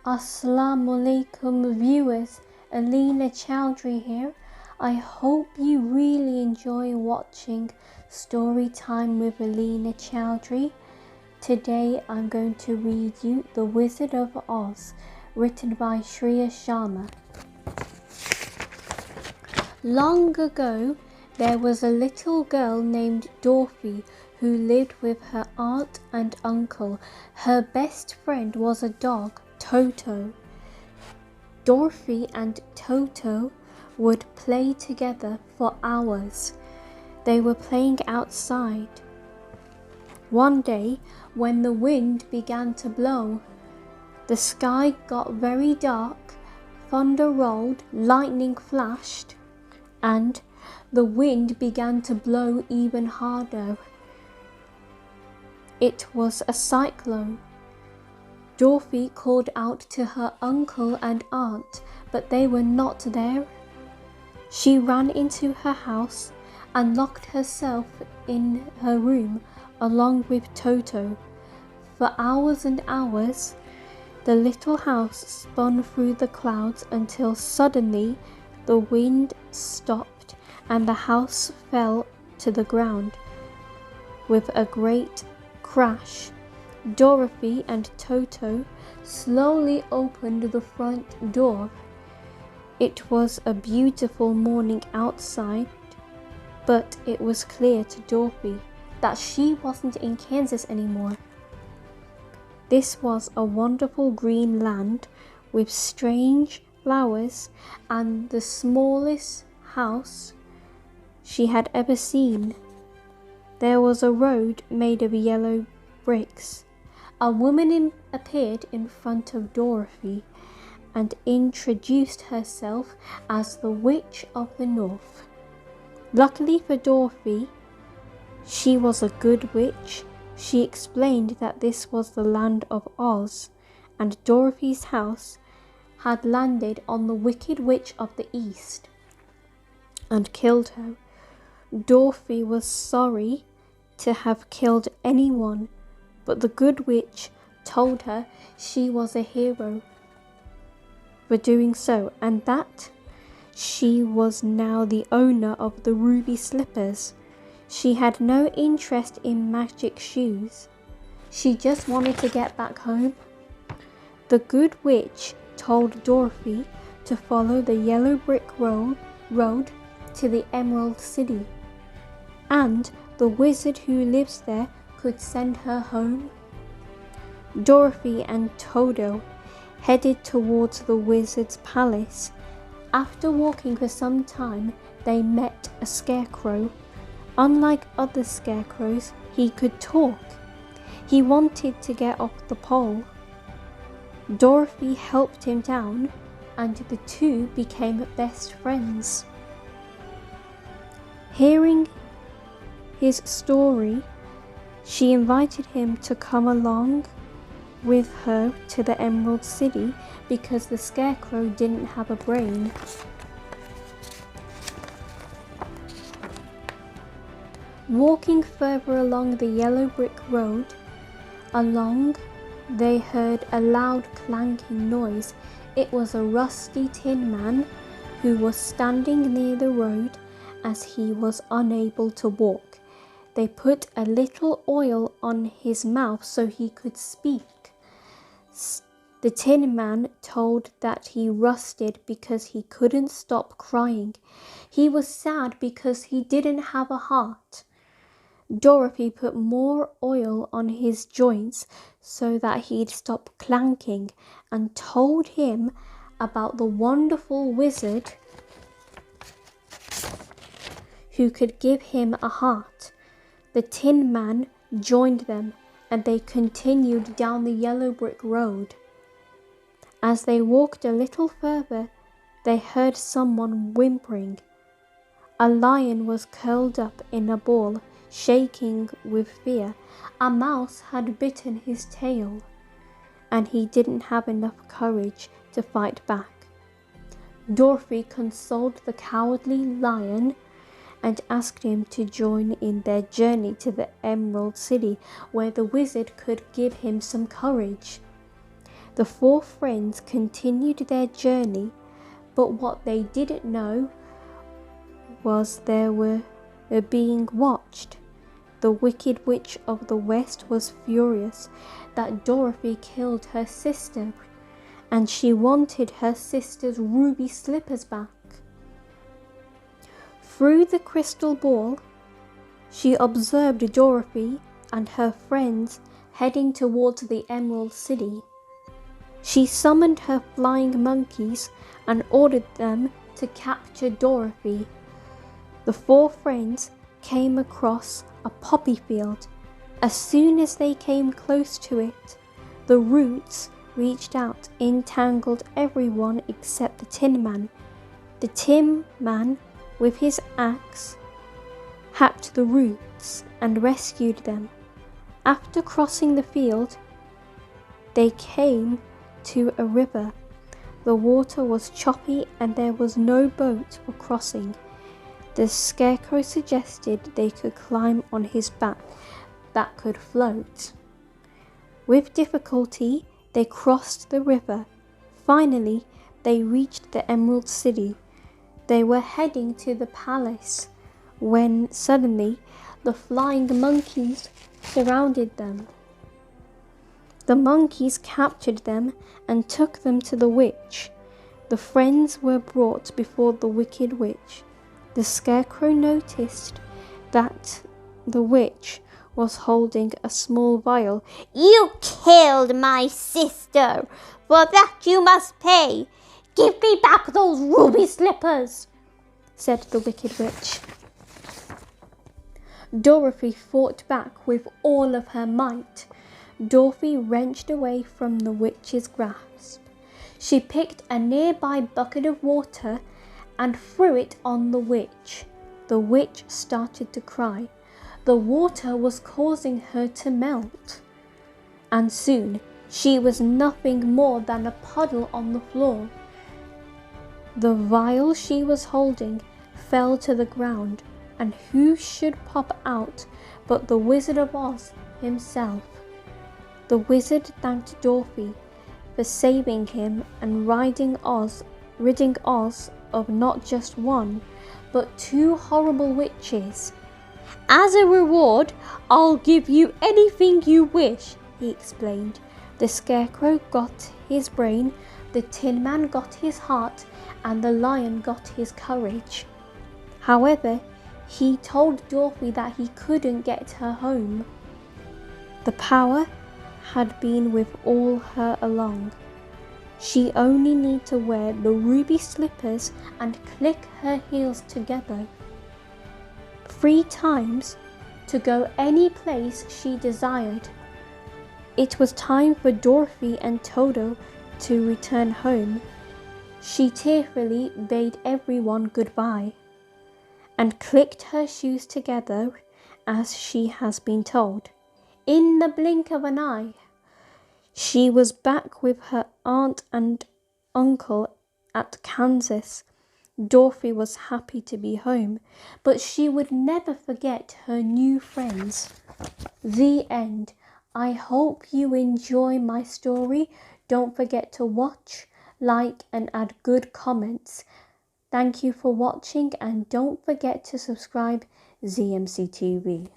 Assalamu alaikum viewers, Alina Chowdhury here. I hope you really enjoy watching Story Time with Alina Chowdhury. Today I'm going to read you The Wizard of Oz, written by Shreya Sharma. Long ago, there was a little girl named Dorothy who lived with her aunt and uncle. Her best friend was a dog, Toto. Dorothy and Toto would play together for hours. They were playing outside. One day, when the wind began to blow, the sky got very dark, thunder rolled, lightning flashed, and the wind began to blow even harder. It was a cyclone. Dorothy called out to her uncle and aunt, but they were not there. She ran into her house and locked herself in her room along with Toto. For hours and hours, the little house spun through the clouds until suddenly the wind stopped and the house fell to the ground with a great crash. Dorothy and Toto slowly opened the front door. It was a beautiful morning outside, but it was clear to Dorothy that she wasn't in Kansas anymore. This was a wonderful green land with strange flowers and the smallest house she had ever seen. There was a road made of yellow bricks. A woman appeared in front of Dorothy and introduced herself as the Witch of the North. Luckily for Dorothy, she was a good witch. She explained that this was the land of Oz, and Dorothy's house had landed on the Wicked Witch of the East and killed her. Dorothy was sorry to have killed anyone, but the good witch told her she was a hero for doing so, and that she was now the owner of the ruby slippers. She had no interest in magic shoes. She just wanted to get back home. The good witch told Dorothy to follow the yellow brick road to the Emerald City, and the wizard who lives there could send her home. Dorothy and Toto headed towards the wizard's palace. After walking for some time, they met a scarecrow. Unlike other scarecrows, he could talk. He wanted to get off the pole. Dorothy helped him down, and the two became best friends. Hearing his story, she invited him to come along with her to the Emerald City because the scarecrow didn't have a brain. Walking further along the yellow brick road, they heard a loud clanking noise. It was a rusty tin man who was standing near the road as he was unable to walk. They put a little oil on his mouth so he could speak. The Tin Man told that he rusted because he couldn't stop crying. He was sad because he didn't have a heart. Dorothy put more oil on his joints so that he'd stop clanking and told him about the wonderful wizard who could give him a heart. The Tin Man joined them, and they continued down the yellow brick road. As they walked a little further, they heard someone whimpering. A lion was curled up in a ball, shaking with fear. A mouse had bitten his tail, and he didn't have enough courage to fight back. Dorothy consoled the cowardly lion and asked him to join in their journey to the Emerald City, where the wizard could give him some courage. The four friends continued their journey, but what they didn't know was they were being watched. The Wicked Witch of the West was furious that Dorothy killed her sister, and she wanted her sister's ruby slippers back. Through the crystal ball, she observed Dorothy and her friends heading towards the Emerald City. She summoned her flying monkeys and ordered them to capture Dorothy. The four friends came across a poppy field. As soon as they came close to it, the roots reached out, entangled everyone except the Tin Man. The Tin Man, with his axe, hacked the roots and rescued them. After crossing the field, they came to a river. The water was choppy and there was no boat for crossing. The Scarecrow suggested they could climb on his back that could float. With difficulty, they crossed the river. Finally, they reached the Emerald City. They were heading to the palace when suddenly the flying monkeys surrounded them. The monkeys captured them and took them to the witch. The friends were brought before the Wicked Witch. The Scarecrow noticed that the witch was holding a small vial. "You killed my sister. For that you must pay. Give me back those ruby slippers," said the Wicked Witch. Dorothy fought back with all of her might. Dorothy wrenched away from the witch's grasp. She picked a nearby bucket of water and threw it on the witch. The witch started to cry. The water was causing her to melt, and soon she was nothing more than a puddle on the floor. The vial she was holding fell to the ground, and who should pop out but the Wizard of Oz himself. The wizard thanked Dorothy for saving him and ridding Oz of not just one, but 2 horrible witches. "As a reward, I'll give you anything you wish," he explained. The Scarecrow got his brain, the Tin Man got his heart, and the Lion got his courage. However, he told Dorothy that he couldn't get her home. The power had been with all her along. She only needed to wear the ruby slippers and click her heels together 3 times to go any place she desired. It was time for Dorothy and Toto to return home. She tearfully bade everyone goodbye and clicked her shoes together as she has been told. In the blink of an eye, she was back with her aunt and uncle at Kansas. Dorothy was happy to be home, but she would never forget her new friends. The end. I hope you enjoy my story. Don't forget to watch, like, and add good comments. Thank you for watching, and don't forget to subscribe ZMC TV.